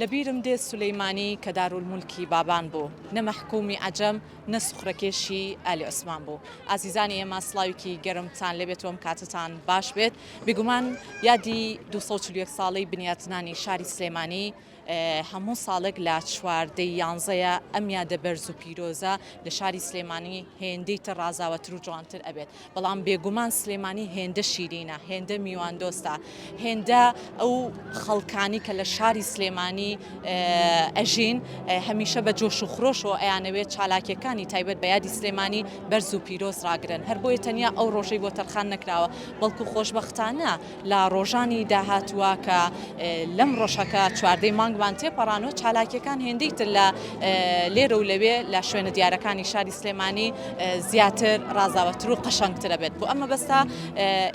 لەبیرم دێ سولەیمانی کە دارولمولکی بابان بوو نەمەحکومی عەجەم نەسوخرەکێشی ئالی عوسمان بوو. ئازیزانی ئێمە سڵاوێکی گەرمتان لەبێتەوەم کاتتان باش بێت. بێگومان یادی 241 ساڵەی بنیاتنانی شاری سلێمانی هەموو ساڵێک لە 14 یانزەیە ئەم یادە بەرز و پیرۆزە لە شاری سلێمانی هێندەی تر ڕازاوەتر و جوانتر ئەبێت. بەڵام بێگومان سلێمانی هێندە شیرینە، هێندە میوان دۆستە، هێندە ئەو خەڵکانی کە لە شاری سلێمانی ئەژین هەمیشە بە جۆش و خرۆشەوە ئەیانەوێت چالاکیەکانی تایبەت بە یادی سلێمانی بەرز و پیرۆز ڕاگرن. هەر بۆیە تەنیا ئەو ڕۆژەی بۆ تەرخان نەکراوە، بەڵکو خۆشبەختانە لە ڕۆژانی داهاتووە کە لەم ڕۆژەکە 14 مانگمان تێپەڕانەوە چالاکیەکان هێندەی تر لە لێرە و لەوێ لە شوێنە دیارەکانی شاری سلێمانی زیاتر ڕازاوەتر و قەشەنگترە بێت. بۆ ئەمە بەستا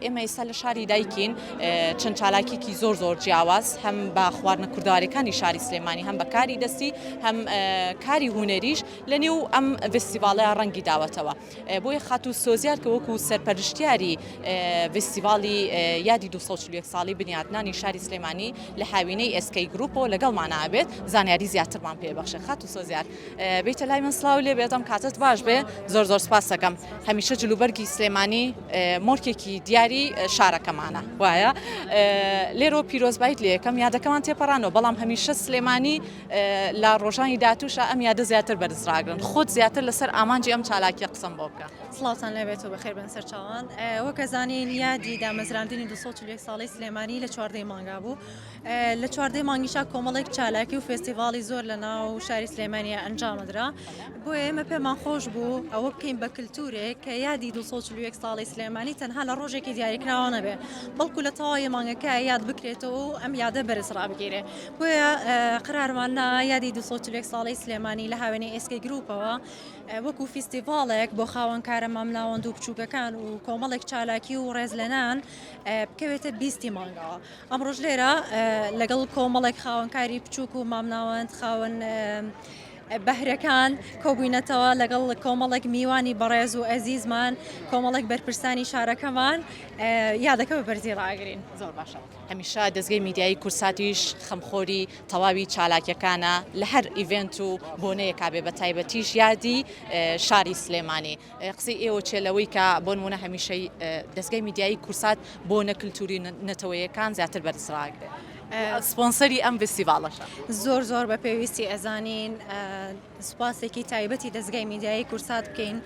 ئێمە ئێستا لە شاری دایکین چەند چالاکیێکی زۆر جیاواز هەم بە خواردنە کورداوەریەکانی شاری سلێمانی هەم بە کاری دەستی هەم کاری هونەریش لە نێو ئەم فستیڤالەیە ڕەنگی داوەتەوە. بۆیە خاتوو سۆزیار کە وەکو سەرپەرشتیاری فستیڤاڵی یادی 241 ساڵی بنیاتنانی شاری سلێمانی لە هاوینەی ئێسکەی گروپۆ لەگەڵمان نابێت زانیاری زیاترمان پێبەخشێ. خاتوو سۆزیار بیتە لای من سڵاو لێ بێتم کاتت باش بێ زۆر سپاس دەکەم. هەمیشە جلوبەرگی سلێمانی مۆرکێکی دیاری شارەکەمانە وایە لێرۆ پیرۆزبایت لێ یەکەم یادەکەمان تێپەڕانەوە، بەڵام هەمیشە سلێمانی لە ڕۆژانی داتوشە ئەم یادە زیاتر بەرزڕاگرن. خۆت زیاتر لەسەر ئامانجی ئەم چالاکیە قسەم بۆ بکە. سڵاوتان لەبێت و بەخێر بن سەر چاوان. وەکە زانین یادی دامەزراندنی 241 ساڵی سلێمانی لە 14 مانگا بوو. لە 14 مانگیشا کۆمەڵێک چالاکی و فێستیڤاڵی زۆر لە ناو شاری سلێمانیە ئەنجامدرا. بۆیە ئێمە پێمان خۆش بوو ئەوە بکەین بە کللتورێک کە یادی 241 ساڵی سلێمانی تەنها لە ڕۆژێکی دیاریکراوە نەبێ، بەڵکو لە تەواوی مانگەکە یاد بکرێتەوە و ئەم یادە بەرز ڕابگیرێ. بۆیە قرارماننا یادی 241 ساڵی سلێمانی لە هاوێنەی ئێسکەی گروپەوە وەکو فستیڤاڵێک بۆ خاوەنکارە مامناوەند و بچووکەکان و کۆمەڵێک چالاکی و ڕێزلەنان بکەوێتە 20 مانگەوە. ئەمڕۆژ لێرە لەگەڵ کۆمەڵێک خاوەنکاری بچووک و مامناوەند خاوەن بەهرەکان کۆبووینەتەوە لەگەڵ کۆمەڵێک میوانی بەڕێز و ئەزیزمان کۆمەڵێک بەرپرسانی شارەکەمان یادەکە بە بەرزی ڕاگرین. زۆر باشە. هەمیشە دەستگای میدیایی کورساتیش خەمخۆری تەواوی چالاکیەکانە لە هەر ئیڤنت و بۆنەیەکا بێ بە تایبەتیش یادی شاری سلێمانی. قسەی ئێوە چێلەوەی کە بۆ نمونە هەمیشەی دەستگای میدیایی کورسات بۆنە کللتوری نەتەوەیەکان زیاتر بەرزڕاگرێت. سپۆنسەری ئەم فستیڤاڵەشە زۆر بە پێویستی ئەزانین سوپاسێکی تایبەتی دەستگای میدیایی کورسات بکەین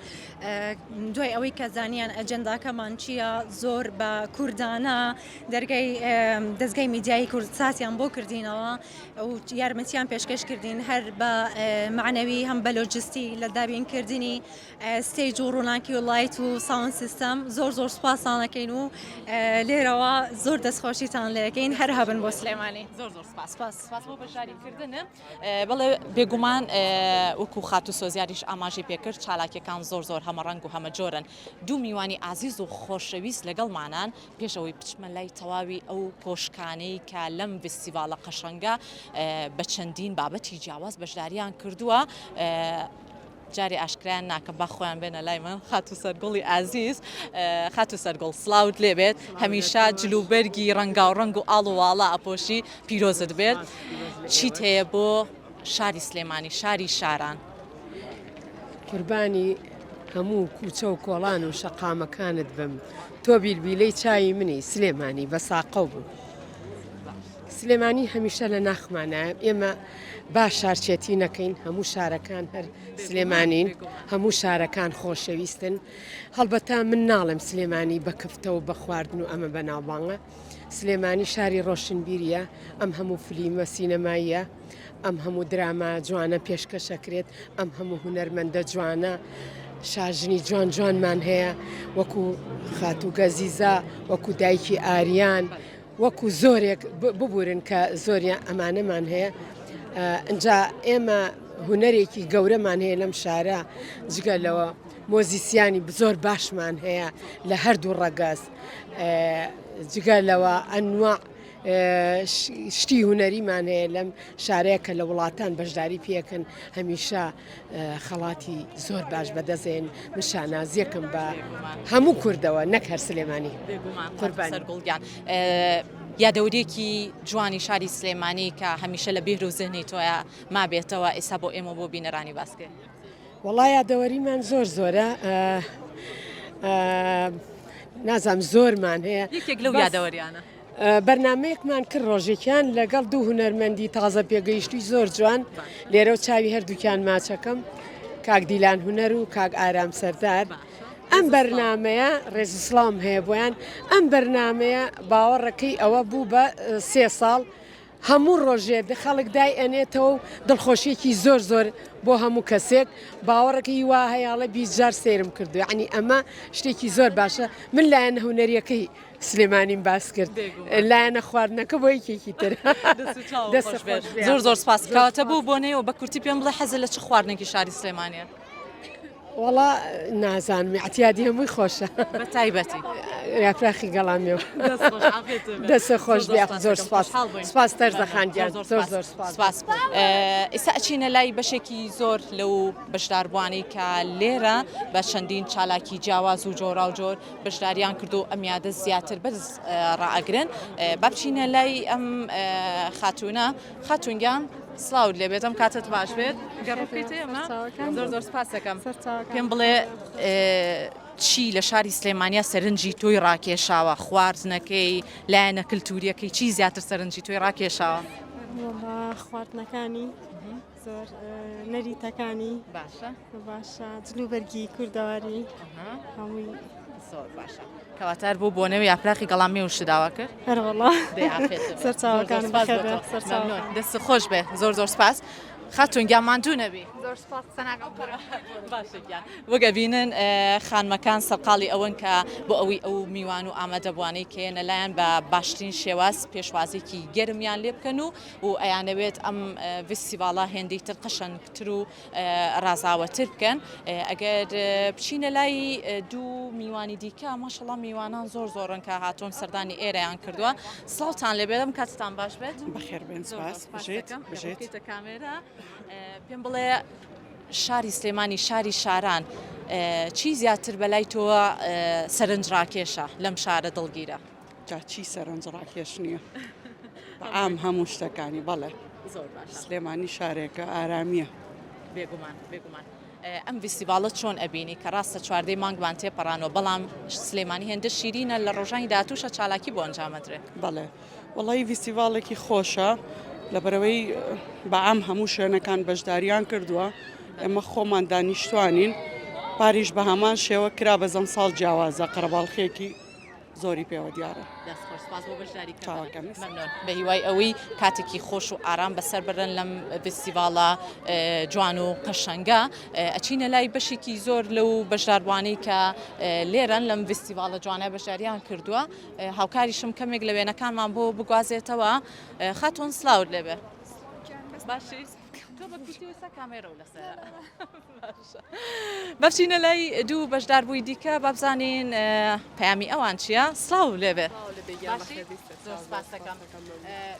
دوای ئەوەی کە زانیان ئەجەنداکەمان چییە زۆر بە کوردانە دەرگای دەستگای میدیایی کورساتیان بۆ کردینەوە و یارمەتیان پێشکەش کردین هەر بە معنەوی هەم بە لۆجستی لە دابینکردنی ستێج و ڕووناکی و لایت و ساوند سیستەم زۆر سوپاسانەکەین و لێرەوە زۆر دەستخۆشیتان لەکەین هەر هەبن بۆ سلێمانی. زۆر سپاس بۆ بەشاریکردنم. بەڵێ بێگومان وەکو خاتوو سۆزیاریش ئاماژی پێکرد چالاکیەکان زۆر هەمە ڕەنگ و هەمە جۆرن. دوو میوانی ئازیز و خۆشەویست لەگەڵمانان پێشەوەی بچمە لای تەواوی ئەو کۆشکانەی کە لەم فستیڤاڵە قەشەنگە بە چەندین بابەتی جیاواز بەشداریان کردووە. جاری ئاشکرایان ناکە با خۆیان بێنە لای من. خاتوو سەرگوڵی ئازیز خاتوو سەرگوڵ سڵاوت لێبێت هەمیشە جلوبەرگی ڕەنگا و ڕەنگ و ئاڵ و واڵە ئەپۆشی پیرۆزت بێت. چیت هەیە بۆ شاری سلێمانی شاری شاران؟ قوربانی هەموو کوچە و کۆڵان و شەقامەکانت بم. تۆ بیربیلەی چاوی منی سلێمانی بە ساقە بوو. سلێمانی هەمیشە لە ناخمانە ئێمە با شارچێتی نەکەین. هەموو شارەکان هەر سلێمانین، هەموو شارەکان خۆشەویستن. هەڵبەتە من ناڵم سلێمانی بە کفتەوە بە خواردن و ئەمە بەناوبانگە. سلێمانی شاری ڕۆشنبیریە، ئەم هەموو فلیمە سینەماییە، ئەم هەموو دراما جوانە پێشکەشەکرێت، ئەم هەموو هونەرمەندە جوانە شاژنی جوانمان هەیە وەکو خاتوو گەزیزە، وەکو دایکی ئاریان، وەکو زۆرێک ببورن کە زۆریان ئەمانەمان هەیە. ئەجا ئێمە هونەرێکی گەورەمان هەیە لەم شارە جگەلەوە مۆزیسیانی زۆر باشمان هەیە لە هەردوو ڕەگەز جگەلەوە ئەنواع شتی هونەریمان هەیە لەم شارەیە کە لە وڵاتان بەشداری پێکن هەمیشە خەڵاتی زۆر باش بەدەزێن. من شانازیەکەم بە هەموو کوردەوە نەک هەر سلێمانی. قوربان سەرگوڵیان یادەوریەکی جوانی شاری سلێمانی کە هەمیشە لە بیر و زێنی تۆیە ما بێتەوە ئێستا بۆ ئێمە بۆ بینەرانی باسکە وڵای یادەوەریمان زۆرە نازام زۆرمان هەیە یەکێک لەو یادەوەریانە بەرنمەیەکمان کرد ڕۆژێکیان لەگەڵ دوو هونەرمەندی تازە پێگەیشتی زۆر جوان لێرە و چاوی هەردووکیان ماچەکەم کاک دیلان هونەر و کاک ئارام سەردار ئەم بەرنمەیە ڕێزسلام هەیە بۆیان ئەم بەرنمەیە باوەڕەکەی ئەوە بوو بە 3 ساڵ هەموو ڕۆژێ خەڵک دای ئەنێتەوە و دڵخۆشیێکی زۆر بۆ هەموو کەسێک باوەڕەکەی وا هەیەڵە 20 جار سێرم کردو ینی ئەمە شتێکی زۆر باشە من لایەنە هوەریەکەی سلێمانیم باس کرد لایەنە خواردنەکە بۆ یەکێکی تر زۆر سپاس کەواتە بوو بۆ نێەوە بە کورتی پێم بڵێ حەزە لە چ خواردنێکی شاری سلێمانیە وڵا نازانم احتیادی هەمووی خۆشە بە تایبەتی یاپراخی گەڵامیەوە دەسە خۆش بێ زۆر سپاس تەرزەخانگیان زۆر سپاس ئێستا ئەچینە لای بەشێکی زۆر لەو بەشداربوانی کە لێرە بە چەندین چالاکی جیاواز و جۆرا و جۆر بەشداریان کردو ئەمیادە زیاتر بەرز ڕائەگرن با بچینە لای ئەم خاتونە خاتونگیان سلااوت لێ بێتم کاتت باش بێت گەڕۆکەیت ئێمە زۆر سپاس دەکەم پێم بڵێ چی لە شاری سلێمانیا سەرنجی تۆی ڕاکێشاوە خواردنەکەی لایەنە کللتوریەکەی چی زیاتر سەرنجی تۆی ڕاکێشاوە خواردنەکانی زۆر نەریتەکانی باشە جلوبەرگی کوردەواری هەمووی زۆر باشە کەواتار بوو بۆنەوە یاپراقی گەڵامی و شداوا کرد هەروەڵا سەرچاوەکان دەست خۆش بێ زۆر سپاس خاتونگیان ماندوو نەبی زۆر سپاس سەناگەڵ باشگیان وەگە بینن خانمەکان سەرقاڵی ئەوەن کە بۆ ئەوەی ئەو میوان و ئامادەبوانەی کێنە لایەن بە باشترین شێواز پێشوازێکی گەرمیان لێ بکەن و ئەیانەوێت ئەم فستیڤاڵە هێندەی تر قەشەنگتر و ڕازاوەتر بکەن ئەگەر بچینە لای دوو میوانی دیکە ماشەڵڵا میوانان زۆرن کە هاتۆن سەردانی ئێرەیان کردووە سڵاوتان لێ بێدەم کاتتان باش بێت بەخێر بێن سپاس بژێت کامێرە پێم بڵێ شاری سلێمانی شاری شاران چی زیاتر بەلای تۆوە سەرنج ڕاکێشە لەم شارە دڵگیرە جا چی سەرنج ڕاکێش نییە ئام هەموو شتەکانی بەڵێ سلێمانی شارێکە ئارامیە بێگومان ئەم فستیڤاڵە چۆن ئەبینی کە ڕاستە چواردەی مانگمان تێپەڕانەوە بەڵام سلێمانی هێندە شیرینە لە ڕۆژانی داهاتووشە چالاکی بۆ ئەنجامەدرێت بەڵێ وڵی فستیڤاڵێکی خۆشە لەبەرەوەی بە ئام هەموو شوێنەکان بەشداریان کردووە ئێمە خۆمان دانیشتوانین پاریش بە هەمان شێوە کرا بە زەم ساڵ جیاوازە قەرەباڵخێکی زۆری پێوە دیارە بە هیوای ئەوەی کاتێکی خۆش و ئارام بەسەر بەرن لەم فستیڤاڵە جوان و قەشەنگە ئەچینە لای بەشێکی زۆر لەو بەشداربوانەی کە لێرەن لەم فستیڤاڵە جوانە بەشداریان کردووە هاوکاریشم کەمێک لە وێنەکانمان بۆ بگوازێتەوە خاتۆن سلااوت لێبێ باشی بەچینە لای دوو بەشدار بووی دیکە بابزانین پەیامی ئەوان چییە؟ سلااو لێبێ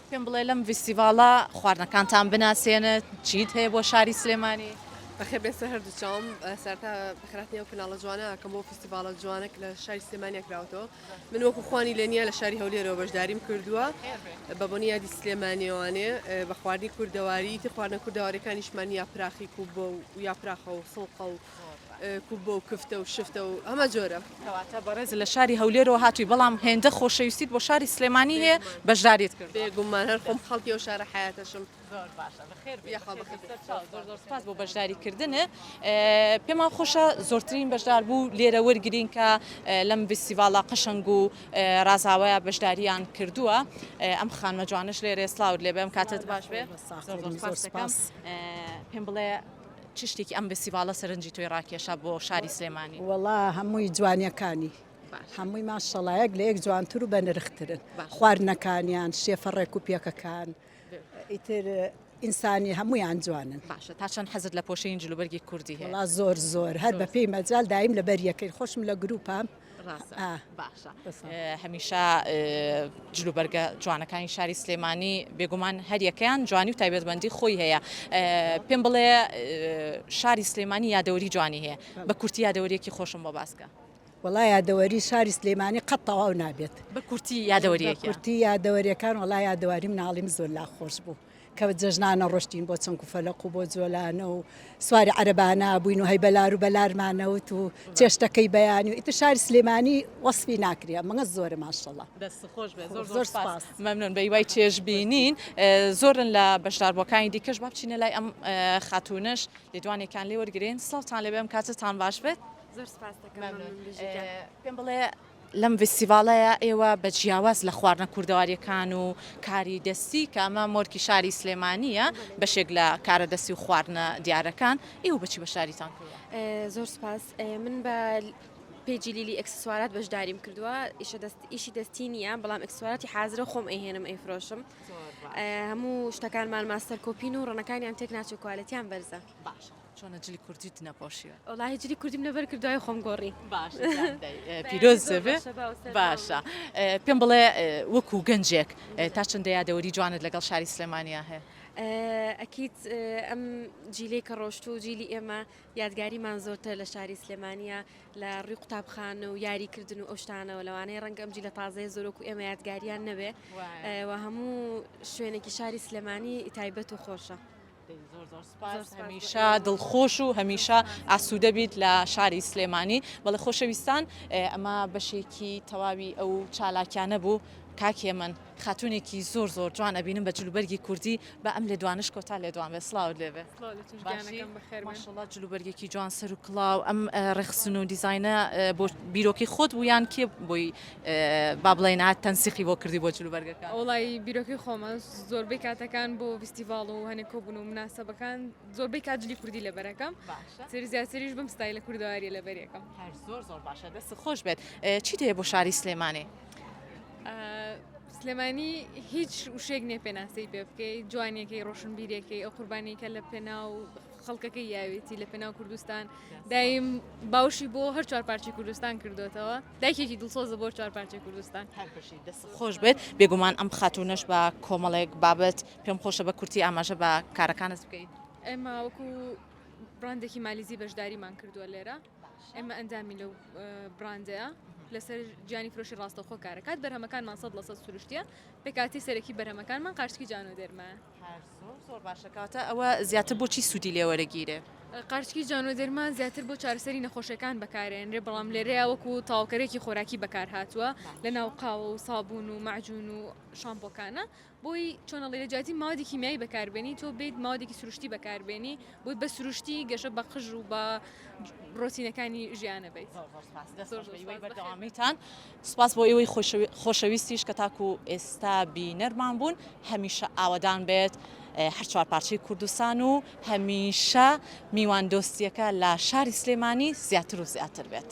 پێم بڵێ لەم فستیڤاڵە خواردنەکانتان بناسێنێت چیت هەیە بۆ شاری سلێمانی؟ بەخێر بێسە هەردووچام سەرتا بەخراتی ئەو کەناڵە جوانە کەم بۆ فستیڤاڵە جوانێک لە شاری سلێمانیا کراوەتەوە من وەکو خوانی لێنیە لە شاری هەولێرەوە بەشداریم کردووە بە بۆنی یادی سلێمانیەوانێ بە خواردنی کوردەواری تی خواردنە کوردەوارەکانیشمان یاپراخی کوبە و یاپراخە و سڵقە و کوبە و کفتە و شفتە و ئەمە جۆرە کەواتە بەڕێز لە شاری هەولێرەوە هاتووی بەڵام هێندە خۆشەویستیت بۆ شاری سلێمانی هەیە بەشداریت کرد بێگومان هەر خۆم خەڵکی ئەو شارە حیاتەشم زۆر سپاس بۆ بەشداریکردنە پێمان خۆشە زۆرترین بەشدار بوو لێرە وەرگرین کە لەم فستیڤاڵە قەشەنگ و ڕازاوایە بەشداریان کردووە ئەم خانمە جوانش لێرە سلااوت لێ بێم کاتت باش بێ پێم بڵێ چ شتێکی ئەم فستیڤاڵە سەرنجی تۆی ڕاکێشە بۆ شاری سلێمانی وەڵا هەمووی جوانیەکانی هەمووی ماشەڵایەک لە یەک جوانتر و بە نرخترن خواردنەکانیان شێفە ڕێک و پێکەکان ئیتر ئینسانی هەمویان جوانن باشە تا چەند حەزت لە پۆشەی جلوبەرگی کوردی هەیە زۆر هەر بە پێی مەجال دایم لە بەریەکەی خۆشم لە گروپام باشە هەمیشە جلوبەرگە جوانەکانی شاری سلێمانی بێگومان هەریەکەیان جوانی و تایبەتمەندی خۆی هەیە پێم بڵێ شاری سلێمانی یادەوەری جوانی هەیە بە کورتی یادەوەریەکی خۆشم بۆ باسکە وڵای یادەوەری شاری سلێمانی قەت تەواو نابێت بە کورتی یادەوەریەکی کورتی یادەوەریەکان وڵای یادەواری مناڵیم زۆر لا خۆش بوو کە جەژنانە ڕۆشتین بۆ چەند و فەلەق و بۆ جۆلانە و سواری عەرەبانە بووین و هەی بەلار و بەلارمانەوت و چێشتەکەی بەیانی و ئیتر شاری سلێمانی وەسفی ناکرێ مەگە زۆرە ماشەڵڵا دەست خۆش بێ زۆر زۆر سپاس. مەمنون بە هیوای چێژ بینین زۆرن لە بەشداربووەکانی دیکەش با بچینە لای ئەم خاتونش لێدوانێکان لێ وەرگێن ساڵتان لێبێم کاتتان باش بێت زۆر سپاس دەکەم پێم بڵێ لەم فستیڤالەیە ئێوە بە جیاواز لە خواردنە کوردەواریەکان و کاری دەستی کە ئەمە مۆرکی شاری سلێمانیە بەشێک لە کارە دەستی و خواردنە دیارەکان ئێوە بەچی بە شاریتان کردووە؟ زۆر سپاس من بە پێجی لیلی ئەکسسوارات بەشداریم کردووە ئیشی دەستی نییە بەڵام ئەکسسواراتی حازرە خۆم ئەیهێنم ئەیفرۆشم هەموو شتەکانمان ماستەر کۆپین و ڕەنەکانیان تێک ناچێت کوالەتیان بەرزە باشە چۆنە جلی کوردیت نەپۆشیوە وڵی جلی کوردیم لەبەر کردوای خۆم گۆڕی پیرۆز بێ باشە پێم بڵێ وەکو گەنجێک تا چەندە یادەوەری جوانت لەگەڵ شاری سلێمانیا هەیە ئەکییت ئەم جیلەی کە ڕۆشت و جیلی ئێمە یادگاریمان زۆرتر لە شاری سلێمانیا لە ڕووی قوتابخانە و یاریکردن و ئەو شتانەوە لەوانەیە ڕەنگە ئەم جیلە تازەیە زۆرۆک و ئێمە یادگاریان نەبێ و هەموو شوێنێکی شاری سلێمانی تایبەت و خۆشە. هەمیشە دڵخۆش و هەمیشە ئاسوودە بیت لە شاری سلێمانی بەڵێ خۆشەویستان ئەمە بەشێکی تەواوی ئەو چالاکیانە بوو کاکێ من خاتونێکی زۆر زۆر جوان ئەبینم بە جلوبەرگی کوردی بە ئەم لێدوانش کۆتا لێدوان بێ سلااوت لێبێ ماشەڵڵا جلوبەرگێکی جوان سەر و کڵاو ئەم ڕێخسن و دیزاینە بۆ بیرۆکی خۆت بوویان کێ بۆی با بڵێنە تەنسیقی بۆ کردی بۆ جلوبەرگەکان وڵی بیرۆکی خۆمە زۆربەی کاتەکان بۆ فستیڤاڵ و هەنێک کۆبوون و مناسەبەکان زۆربەی کاتجلی کوردی لەبەرەکەم سری زیاتریش بم ستایلە کوردەواری لەبەرەکەم زۆر زۆر باشە دەست خۆش بێت چی دەیە بۆ شاری سلێمانی؟ سلێمانی هیچ وشێک نێ پێناسی پێ بکەی جوانیەکەی ڕۆشنبیرێکی ئەو قوربانیکە لە پێناو خەڵکەکەی یاوێتی لە پێناو کوردستان دایم باوشی بۆ هەر چوارپارچی کوردستان کردوێتەوە دایکێکی دڵسۆزە بۆ چوارپارچی کوردستان دەست خۆش بێت بێگومان ئەم خاتونەش بە کۆمەڵێک بابەت پێم خۆشە بە کورتی ئاماژە بە کارەکانت بکەیت ئێمە وەکو براندێکی مالیزی بەشداریمان کردووە لێرە ئێمە ئەنجامی لەو براندەیە لەسەر گیانی فرۆشی ڕاستەخۆ کارەکات بەرهەمەکانمان 100% سروشتیە پێکاتی سەرەکی بەرهەمەکانمان قارچکی جان و دەرمە زۆر باشەکاتە ئەوە زیاتر بۆچی سوودی لێوەرەگیرێ قارچکی جان و دەرمان زیاتر بۆ چارەسەری نەخۆشەکان بەکارێنرێ بەڵام لێرەیە وەکو تاوکەرێکی خۆراکی بەکار هاتووە لە ناو قاوە و سابوون و معجون و شامپۆکانە بۆی چۆنەڵی لە جاتی ماوەی کیمیایی بەکاربێنی تۆ بێت ماوەیەکی سروشتی بەکاربێنی بۆی بە سروشتی گەشە بە قژ و بە ڕۆتینەکانی ژیانە بیت بەردەوامیتان سپاس بۆ ئێوەی خۆشەویستیش کە تاکو ئێستا بینەرمان بوون هەمیشە ئاوەدان بێت هەر چوارپارچەی کوردستان و هەمیشە میوان دۆستیەکە لە شاری سلێمانی زیاتر و زیاتر بێت.